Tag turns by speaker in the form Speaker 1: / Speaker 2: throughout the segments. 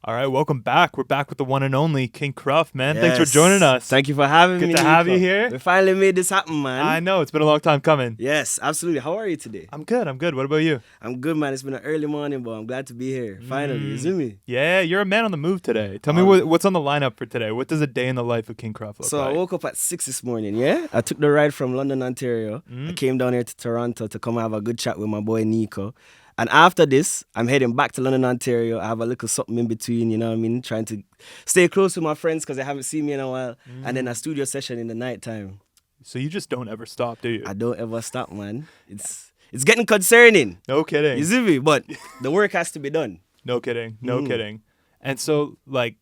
Speaker 1: All right, welcome back. We're back with the one and only King Cruff, man.
Speaker 2: Yes.
Speaker 1: Thanks for joining us.
Speaker 2: Thank you for having me.
Speaker 1: Good to have you here.
Speaker 2: We finally made this happen, man.
Speaker 1: I know, it's been a long time coming.
Speaker 2: Yes, absolutely. How are you today?
Speaker 1: I'm good. What about you?
Speaker 2: I'm good, man. It's been an early morning, but I'm glad to be here. Finally, you see me?
Speaker 1: Yeah, you're a man on the move today. Tell me what's on the lineup for today. What does a day in the life of King Cruff look like?
Speaker 2: I woke up at 6 this morning, yeah? I took the ride from London, Ontario. I came down here to Toronto to come have a good chat with my boy Nico. And after this, I'm heading back to London, Ontario. I have a little something in between, you know what I mean? Trying to stay close to my friends because they haven't seen me in a while. And then a studio session in the nighttime.
Speaker 1: So you just don't ever stop, do you?
Speaker 2: I don't ever stop, man. It's getting concerning.
Speaker 1: No kidding.
Speaker 2: You see me? But the work has to be done.
Speaker 1: No kidding. No kidding. And so, like,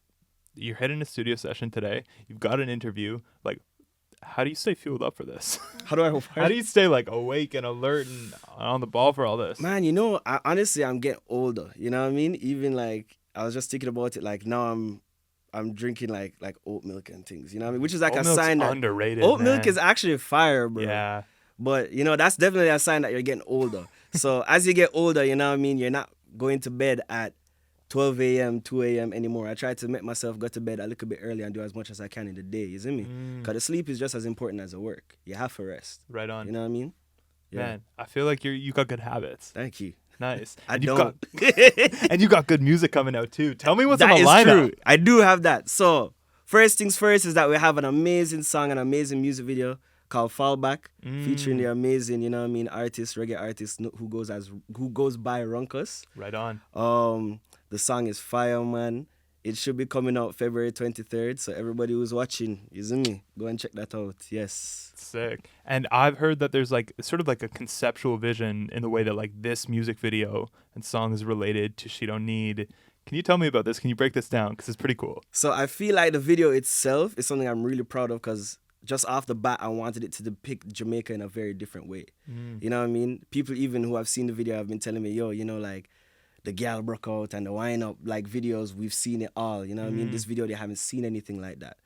Speaker 1: you're heading a studio session today. You've got an interview. Like, how do you stay fueled up for this?
Speaker 2: How do you
Speaker 1: stay like awake and alert and on the ball for all this?
Speaker 2: Man, honestly, I'm getting older. You know what I mean? Even like I was just thinking about it. Like now, I'm drinking like oat milk and things. You know what I mean? Which is like
Speaker 1: Oat
Speaker 2: a
Speaker 1: milk's
Speaker 2: sign that
Speaker 1: underrated.
Speaker 2: oat
Speaker 1: man.
Speaker 2: milk is actually fire, bro.
Speaker 1: Yeah.
Speaker 2: But that's definitely a sign that you're getting older. So as you get older, you know what I mean? You're not going to bed at 12 a.m., 2 a.m. anymore. I try to make myself go to bed a little bit early and do as much as I can in the day. You see me? Because the sleep is just as important as the work. You have to rest.
Speaker 1: Right on.
Speaker 2: You know what I mean? Yeah.
Speaker 1: Man, I feel like you got good habits.
Speaker 2: Thank you.
Speaker 1: Nice.
Speaker 2: I
Speaker 1: and
Speaker 2: don't.
Speaker 1: And you got good music coming out too. Tell me what's on
Speaker 2: That
Speaker 1: the
Speaker 2: is
Speaker 1: lineup.
Speaker 2: true. I do have that. So first things first is that we have an amazing song, an amazing music video called Fallback, featuring the amazing, you know what I mean, reggae artist who goes by Runkus.
Speaker 1: Right on.
Speaker 2: The song is fire, man. It should be coming out February 23rd. So everybody who's watching, you see me? Go and check that out. Yes.
Speaker 1: Sick. And I've heard that there's like sort of like a conceptual vision in the way that like this music video and song is related to She Don't Need. Can you tell me about this? Can you break this down? Because it's pretty cool.
Speaker 2: So I feel like the video itself is something I'm really proud of because just off the bat, I wanted it to depict Jamaica in a very different way. You know what I mean? People even who have seen the video have been telling me, yo, like the gal broke out and the wind up like videos, we've seen it all. You know what I mean? This video, they haven't seen anything like that.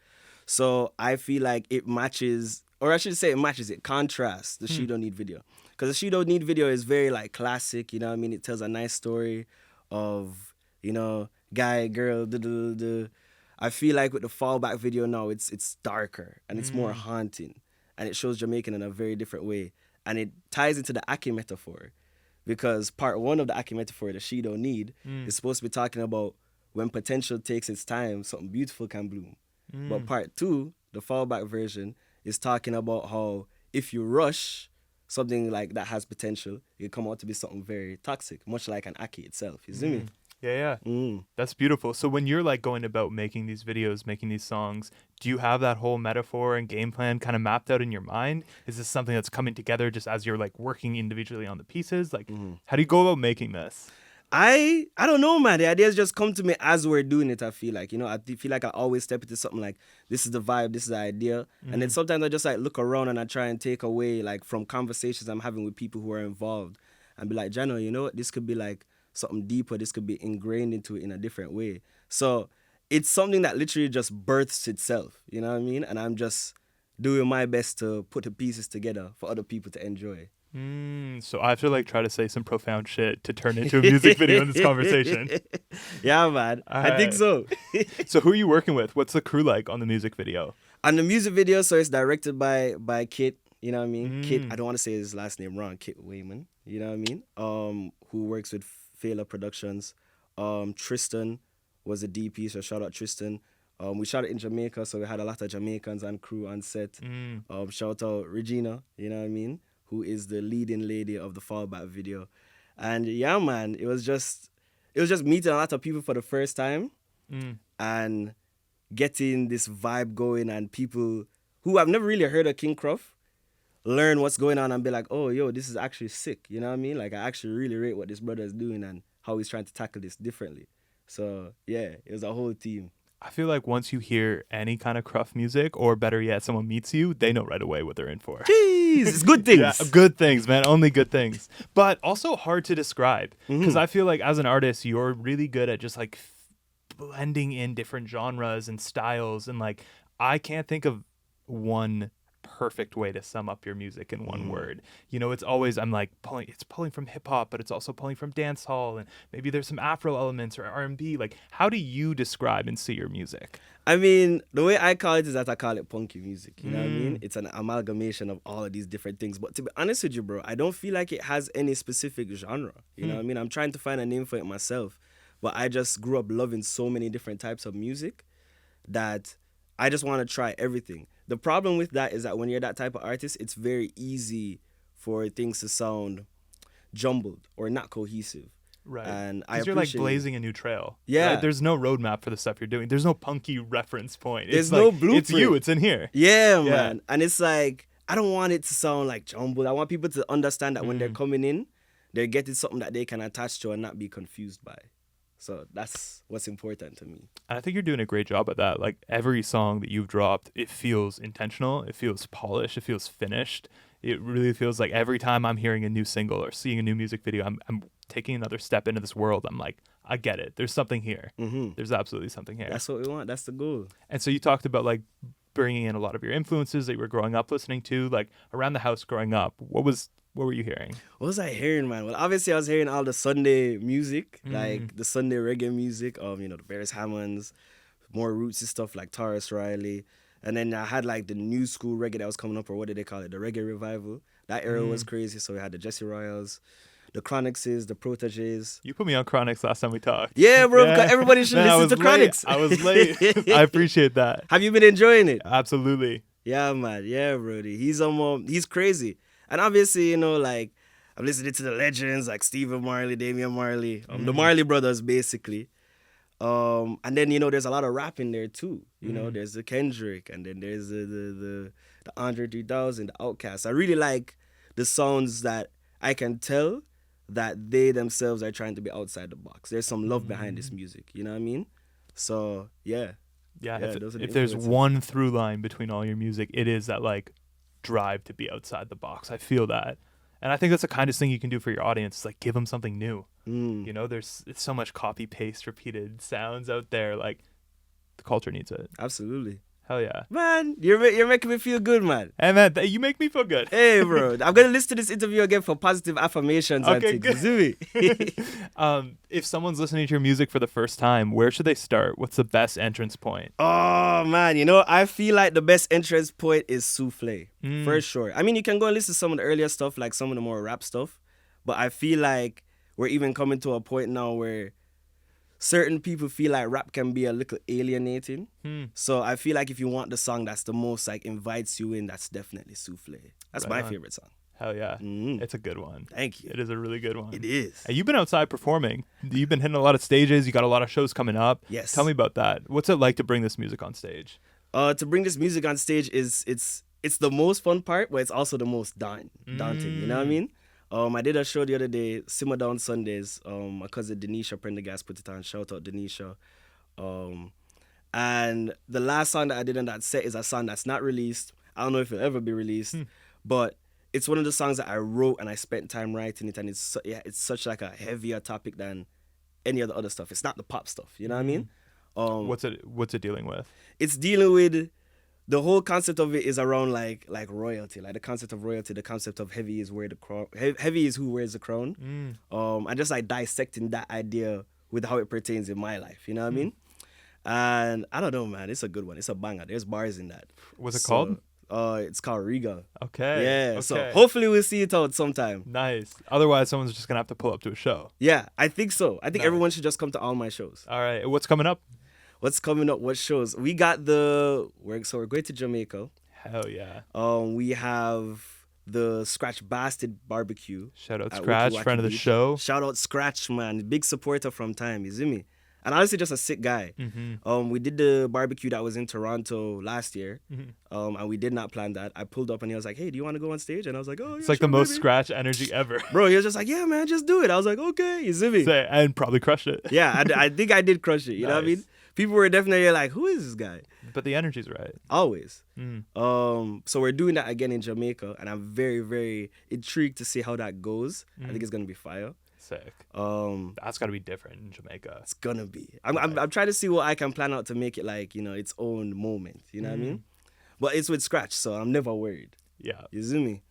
Speaker 2: So I feel like it matches, or I should say it contrasts the She Don't Need video. Because the She Don't Need video is very like classic, you know what I mean? It tells a nice story of, guy, girl, I feel like with the Fallback video now, it's darker and it's more haunting. And it shows Jamaican in a very different way. And it ties into the Aki metaphor. Because part one of the Aki metaphor, the She Don't Need, is supposed to be talking about when potential takes its time, something beautiful can bloom. But part two, the Fallback version, is talking about how if you rush something like that has potential, it come out to be something very toxic, much like an Aki itself. You see me?
Speaker 1: Yeah. That's beautiful. So when you're like going about making these videos, making these songs, do you have that whole metaphor and game plan kind of mapped out in your mind? Is this something that's coming together just as you're like working individually on the pieces? Like, how do you go about making this?
Speaker 2: I don't know, man. The ideas just come to me as we're doing it, I feel like. I feel like I always step into something like, this is the vibe, this is the idea. And then sometimes I just like look around and I try and take away like from conversations I'm having with people who are involved and be like, Jano, you know what? This could be like something deeper. This could be ingrained into it in a different way. So it's something that literally just births itself. You know what I mean? And I'm just doing my best to put the pieces together for other people to enjoy.
Speaker 1: So I have to like try to say some profound shit to turn into a music video in this conversation.
Speaker 2: Yeah, man. I think so.
Speaker 1: So who are you working with? What's the crew like on the music video?
Speaker 2: On the music video, so it's directed by Kit. You know what I mean? Kit, I don't want to say his last name wrong. Kit Wayman. You know what I mean? Who works with Fela Productions. Tristan was a DP, so shout out Tristan. We shot it in Jamaica, so we had a lot of Jamaicans and crew on set. Shout out Regina, you know what I mean? Who is the leading lady of the Fallback video. And yeah, man, it was just meeting a lot of people for the first time and getting this vibe going, and people who have never really heard of King Cruff learn what's going on and be like, oh, yo, this is actually sick. You know what I mean? Like, I actually really rate what this brother is doing and how he's trying to tackle this differently. So yeah, it was a whole team.
Speaker 1: I feel like once you hear any kind of Cruff music, or better yet, someone meets you, they know right away what they're in for.
Speaker 2: Jeez, it's good things.
Speaker 1: Yeah, good things, man. Only good things. But also hard to describe. Because I feel like as an artist, you're really good at just like blending in different genres and styles. And like, I can't think of one perfect way to sum up your music in one word. You know, it's always, I'm like, it's pulling from hip hop, but it's also pulling from dance hall, and maybe there's some Afro elements or R&B. Like, how do you describe and see your music?
Speaker 2: I mean, the way I call it is that I call it punky music. You know what I mean? It's an amalgamation of all of these different things. But to be honest with you, bro, I don't feel like it has any specific genre. You know what I mean? I'm trying to find a name for it myself. But I just grew up loving so many different types of music that I just want to try everything. The problem with that is that when you're that type of artist, it's very easy for things to sound jumbled or not cohesive.
Speaker 1: Right.
Speaker 2: And I
Speaker 1: Because you're like blazing a new trail.
Speaker 2: Yeah.
Speaker 1: Right? There's no roadmap for the stuff you're doing. There's no punky reference point.
Speaker 2: There's
Speaker 1: It's
Speaker 2: no
Speaker 1: like,
Speaker 2: blueprint.
Speaker 1: It's you. It's in here.
Speaker 2: Yeah, man. And it's like, I don't want it to sound like jumbled. I want people to understand that when they're coming in, they're getting something that they can attach to and not be confused by. So that's what's important to me.
Speaker 1: And I think you're doing a great job at that. Like, every song that you've dropped, it feels intentional. It feels polished. It feels finished. It really feels like every time I'm hearing a new single or seeing a new music video, I'm taking another step into this world. I'm like, I get it. There's something here. There's absolutely something here.
Speaker 2: That's what we want. That's the goal.
Speaker 1: And so you talked about like bringing in a lot of your influences that you were growing up listening to, like around the house growing up. What were you hearing?
Speaker 2: What was I hearing, man? Well, obviously I was hearing all the Sunday music, like the Sunday reggae music, the Beres Hammonds, more rootsy stuff like Taurus Riley. And then I had like the new school reggae that was coming up, or what did they call it? The reggae revival. That era was crazy. So we had the Jesse Royals, the Chronixes, the Proteges.
Speaker 1: You put me on Chronix last time we talked.
Speaker 2: Yeah, bro. Because everybody should listen to Chronix.
Speaker 1: I was late. I appreciate that.
Speaker 2: Have you been enjoying it?
Speaker 1: Absolutely.
Speaker 2: Yeah, man. Yeah, Brody. He's crazy. And obviously, like, I'm listening to the legends like Stephen Marley, Damian Marley, the Marley brothers, basically. And then, there's a lot of rap in there, too. There's the Kendrick, and then there's the Andre 3000, the Outkast. I really like the sounds that I can tell that they themselves are trying to be outside the box. There's some love behind this music, you know what I mean? So, yeah.
Speaker 1: Yeah, if there's one through line between all your music, it is that, like, drive to be outside the box. I feel that. And I think that's the kindest thing you can do for your audience. It's like, give them something new. It's so much copy paste repeated sounds out there. Like, the culture needs it.
Speaker 2: Absolutely.
Speaker 1: Hell yeah.
Speaker 2: Man, you're making me feel good, man.
Speaker 1: Hey, man, you make me feel good.
Speaker 2: Hey, bro. I'm going to listen to this interview again for positive affirmations and things.
Speaker 1: Good. If someone's listening to your music for the first time, where should they start? What's the best entrance point?
Speaker 2: Oh, man. I feel like the best entrance point is Souffle, for sure. I mean, you can go and listen to some of the earlier stuff, like some of the more rap stuff. But I feel like we're even coming to a point now where certain people feel like rap can be a little alienating. So I feel like if you want the song that's the most like invites you in, that's definitely Souffle. That's my favorite song.
Speaker 1: Hell yeah. It's a good one.
Speaker 2: Thank you.
Speaker 1: It is a really good one.
Speaker 2: It is.
Speaker 1: And you've been outside performing. You've been hitting a lot of stages. You got a lot of shows coming up.
Speaker 2: Yes.
Speaker 1: Tell me about that. What's it like to bring this music on stage?
Speaker 2: To bring this music on stage it's the most fun part, but it's also the most daunting. You know what I mean? I did a show the other day, Simmer Down Sundays. My cousin Denisha Prendergast put it on. Shout out Denisha. And the last song that I did on that set is a song that's not released. I don't know if it'll ever be released, but it's one of the songs that I wrote and I spent time writing it, and it's such like a heavier topic than any of the other stuff. It's not the pop stuff, you know what I mean?
Speaker 1: What's it dealing with?
Speaker 2: It's dealing with, the whole concept of it is around like royalty, like the concept of royalty, the concept of heavy is who wears the crown. And just like dissecting that idea with how it pertains in my life, you know what I mean? And I don't know, man, it's a good one. It's a banger. There's bars in that.
Speaker 1: What's it called?
Speaker 2: It's called Regal.
Speaker 1: Okay.
Speaker 2: Yeah.
Speaker 1: Okay.
Speaker 2: So hopefully we'll see it out sometime.
Speaker 1: Nice. Otherwise, someone's just gonna have to pull up to a show.
Speaker 2: Yeah, I think so. I think everyone should just come to all my shows.
Speaker 1: All right. What's coming up?
Speaker 2: What's coming up? What shows? We got we're going to Jamaica.
Speaker 1: Hell yeah.
Speaker 2: We have the Scratch Bastard Barbecue.
Speaker 1: Shout out Scratch, friend of the show.
Speaker 2: Shout out Scratch, man. Big supporter from time, you see me? And honestly, just a sick guy. We did the barbecue that was in Toronto last year, and we did not plan that. I pulled up and he was like, "Hey, do you want to go on stage?" And I was like, "Oh, yeah,
Speaker 1: it's like
Speaker 2: sure,
Speaker 1: the most
Speaker 2: baby."
Speaker 1: Scratch energy ever.
Speaker 2: Bro, he was just like, "Yeah, man, just do it." I was like, "Okay," you see me?
Speaker 1: And probably crushed it.
Speaker 2: Yeah, I think I did crush it. You know what I mean? People were definitely like, "Who is this guy?"
Speaker 1: But the energy's right.
Speaker 2: Always. So we're doing that again in Jamaica, and I'm very, very intrigued to see how that goes. I think it's gonna be fire.
Speaker 1: Sick. That's got to be different in Jamaica.
Speaker 2: It's gonna be. I'm trying to see what I can plan out to make it like, its own moment. You know what I mean? But it's with Scratch, so I'm never worried.
Speaker 1: Yeah.
Speaker 2: You see me?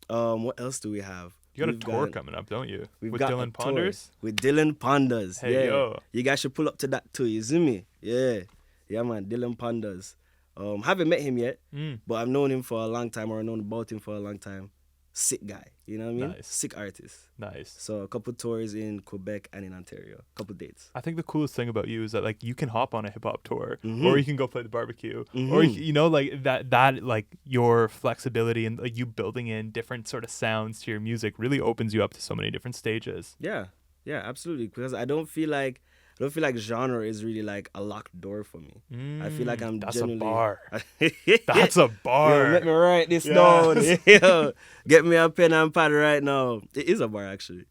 Speaker 2: What else do we have?
Speaker 1: You got a tour coming up, don't you?
Speaker 2: We've
Speaker 1: With
Speaker 2: got
Speaker 1: Dylan
Speaker 2: a tour
Speaker 1: Ponders?
Speaker 2: with Dylan Ponders.
Speaker 1: Hey,
Speaker 2: yeah.
Speaker 1: yo.
Speaker 2: You guys should pull up to that too. You see me? Yeah. Yeah, man. Dylan Ponders. Haven't met him yet, but I've known him for a long time, or I've known about him for a long time. Sick guy. You know what I mean?
Speaker 1: Nice.
Speaker 2: Sick artist.
Speaker 1: Nice.
Speaker 2: So a couple tours in Quebec and in Ontario. A couple dates.
Speaker 1: I think the coolest thing about you is that like you can hop on a hip hop tour,
Speaker 2: Mm-hmm.
Speaker 1: or you can go play the barbecue, or you know, like that like your flexibility and like you building in different sort of sounds to your music really opens you up to so many different stages.
Speaker 2: Yeah, absolutely. Because I don't feel like genre is really like a locked door for me. I feel like I'm
Speaker 1: That's
Speaker 2: genuinely...
Speaker 1: a bar. That's a bar.
Speaker 2: Yo, let me write this down. Yo, get me a pen and pad right now. It is a bar, actually.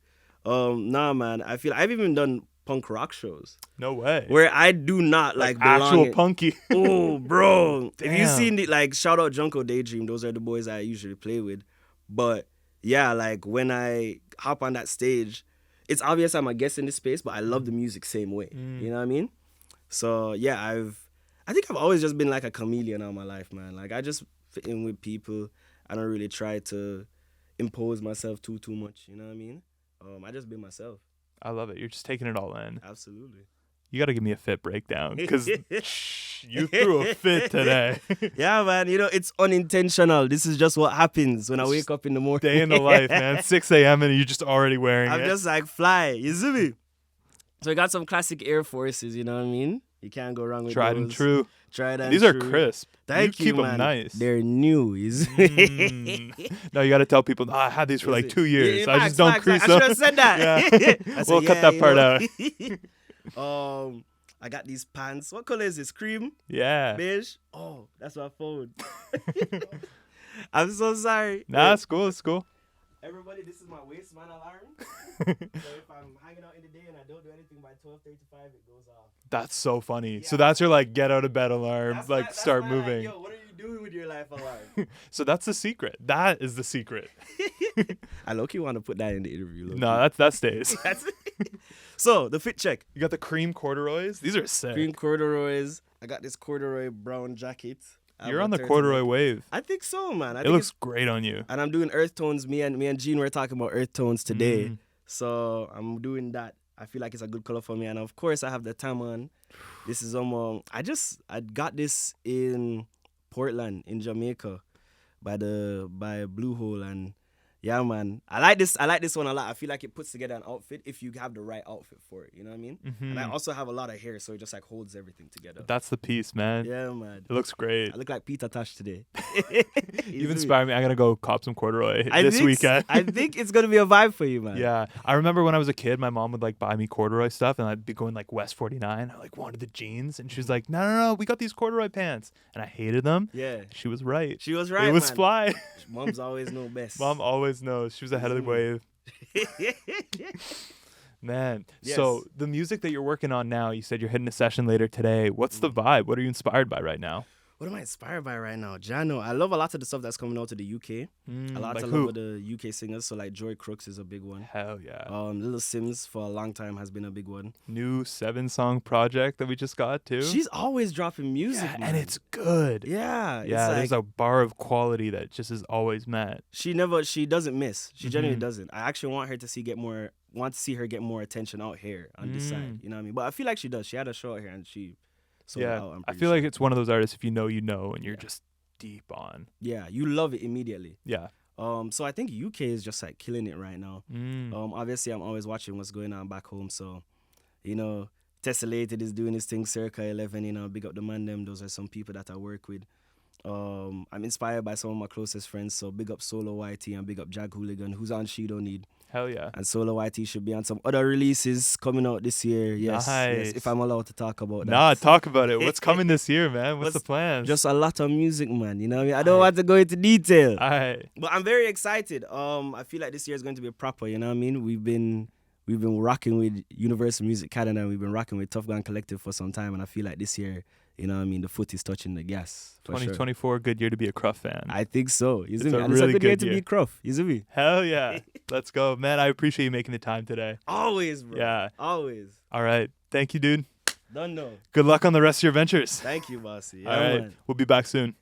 Speaker 2: Nah, man. I feel I've even done punk rock shows
Speaker 1: No way.
Speaker 2: where I do not like belong
Speaker 1: actual
Speaker 2: in-
Speaker 1: punky.
Speaker 2: Oh, bro. If you
Speaker 1: Damn.
Speaker 2: seen the, like, shout out Junko Daydream, those are the boys I usually play with. But yeah, like when I hop on that stage, it's obvious I'm a guest in this space, but I love the music same way. You know what I mean? So yeah, I think I've always just been like a chameleon all my life, man. Like I just fit in with people. I don't really try to impose myself too much. You know what I mean? I just be myself.
Speaker 1: I love it. You're just taking it all in.
Speaker 2: Absolutely.
Speaker 1: You got to give me a fit breakdown because you threw a fit today.
Speaker 2: Yeah, man. You know, it's unintentional. This is just what happens when I wake up in the morning.
Speaker 1: Day in the life, man. 6 a.m. and you're just already wearing
Speaker 2: I'm
Speaker 1: it.
Speaker 2: just like, fly. You see me? So I got some classic Air Forces, you know what I mean? You can't go wrong with
Speaker 1: Tried
Speaker 2: those.
Speaker 1: and true.
Speaker 2: Tried and
Speaker 1: These
Speaker 2: true.
Speaker 1: are crisp.
Speaker 2: Thank
Speaker 1: you
Speaker 2: you,
Speaker 1: keep
Speaker 2: man.
Speaker 1: them nice.
Speaker 2: They're new. You see?
Speaker 1: No, you got to tell people, I had these for like 2 years. I just don't crease
Speaker 2: I
Speaker 1: them.
Speaker 2: should have said that.
Speaker 1: Yeah.
Speaker 2: I said,
Speaker 1: We'll cut that part
Speaker 2: out. I got these pants. What color is this? Cream?
Speaker 1: Yeah.
Speaker 2: Beige? Oh, that's my phone. I'm so sorry.
Speaker 1: Nah, it's cool. It's cool.
Speaker 2: Everybody, this is my waistman alarm. So if I'm hanging out in the day and I don't do anything by 12:35, it goes off.
Speaker 1: That's so funny.
Speaker 2: Yeah.
Speaker 1: So that's your like get out of bed alarm,
Speaker 2: That's
Speaker 1: start
Speaker 2: my,
Speaker 1: moving.
Speaker 2: Yo, what are you doing with your life alarm?
Speaker 1: So that's the secret. That is the secret.
Speaker 2: I low-key want to put that in the interview. Low-key.
Speaker 1: No, that stays.
Speaker 2: So, the fit check.
Speaker 1: You got the cream corduroys. These are sick.
Speaker 2: Green corduroys. I got this corduroy brown jacket.
Speaker 1: You're on the corduroy wave.
Speaker 2: I think so, man.
Speaker 1: It looks great on you.
Speaker 2: And I'm doing earth tones. Me and Gene were talking about earth tones today. So I'm doing that. I feel like it's a good color for me. And of course I have the tam on. This is I got this in Portland in Jamaica by Blue Hole, and yeah, man. I like this one a lot. I feel like it puts together an outfit if you have the right outfit for it. You know what I mean? And I also have a lot of hair, so it just like holds everything together.
Speaker 1: That's the piece, man.
Speaker 2: Yeah, man.
Speaker 1: It looks great.
Speaker 2: I look like Peter Tosh today.
Speaker 1: You've inspired me. I gotta go cop some corduroy
Speaker 2: this
Speaker 1: this weekend.
Speaker 2: I think it's gonna be a vibe for you, man.
Speaker 1: Yeah, I remember when I was a kid, my mom would like buy me corduroy stuff, and I'd be going like West 49. I like wanted the jeans, and she was like, "No, we got these corduroy pants," and I hated them.
Speaker 2: Yeah.
Speaker 1: She was right.
Speaker 2: She was right.
Speaker 1: It was
Speaker 2: man.
Speaker 1: fly.
Speaker 2: Moms always know best.
Speaker 1: Mom always knows. She was ahead of the wave. Man,
Speaker 2: Yes.
Speaker 1: So the music that you're working on now, you said you're hitting a session later today. What's the vibe? What are you inspired by right now?
Speaker 2: What am I inspired by right now? Jano. I love a lot of the stuff that's coming out of the UK. A lot
Speaker 1: like
Speaker 2: of
Speaker 1: who?
Speaker 2: love of the UK singers. So like Joy Crooks is a big one.
Speaker 1: Hell yeah.
Speaker 2: Little Sims for a long time has been a big one.
Speaker 1: New 7-song project that we just got too.
Speaker 2: She's always dropping music,
Speaker 1: Yeah,
Speaker 2: man.
Speaker 1: and it's good.
Speaker 2: Yeah.
Speaker 1: Yeah,
Speaker 2: it's
Speaker 1: there's
Speaker 2: like,
Speaker 1: a bar of quality that just is always met.
Speaker 2: she doesn't miss. She genuinely doesn't. I actually want to see her get more attention out here on this side. You know what I mean? But I feel like she does. She had a show out here and she sold it out. I'm
Speaker 1: I
Speaker 2: pretty
Speaker 1: feel
Speaker 2: sure.
Speaker 1: like it's one of those artists, if you know, and you're just deep on.
Speaker 2: Yeah, you love it immediately.
Speaker 1: Yeah.
Speaker 2: So I think UK is just like killing it right now. Obviously I'm always watching what's going on back home. So, you know, Tessellated is doing his thing, Circa 11, you know, big up the man them. Those are some people that I work with. I'm inspired by some of my closest friends. So big up Solo YT and big up Jag Hooligan, who's on She Don't Need.
Speaker 1: Hell yeah.
Speaker 2: And Solo YT should be on some other releases coming out this year. Yes,
Speaker 1: Nice.
Speaker 2: if I'm allowed to talk about that.
Speaker 1: Nah, talk about it. What's coming this year, man? What's the plan?
Speaker 2: Just a lot of music, man. You know what I mean? I don't want to go into detail.
Speaker 1: Alright.
Speaker 2: But I'm very excited. I feel like this year is going to be proper, you know what I mean? We've been rocking with Universal Music Canada, and we've been rocking with Tough Gun Collective for some time, and I feel like this year, you know what I mean, the foot is touching the gas. For
Speaker 1: 2024,
Speaker 2: sure.
Speaker 1: good year to be a Cruff fan.
Speaker 2: I think so. You see
Speaker 1: It's
Speaker 2: me?
Speaker 1: a
Speaker 2: And it's a
Speaker 1: really
Speaker 2: good year
Speaker 1: good
Speaker 2: to
Speaker 1: year.
Speaker 2: be Cruff. You see me?
Speaker 1: Hell yeah. Let's go. Man, I appreciate you making the time today.
Speaker 2: Always, bro.
Speaker 1: Yeah.
Speaker 2: Always.
Speaker 1: All right. Thank you, dude.
Speaker 2: Don't know.
Speaker 1: Good luck on the rest of your ventures.
Speaker 2: Thank you, bossy.
Speaker 1: All right.
Speaker 2: Man.
Speaker 1: We'll be back soon.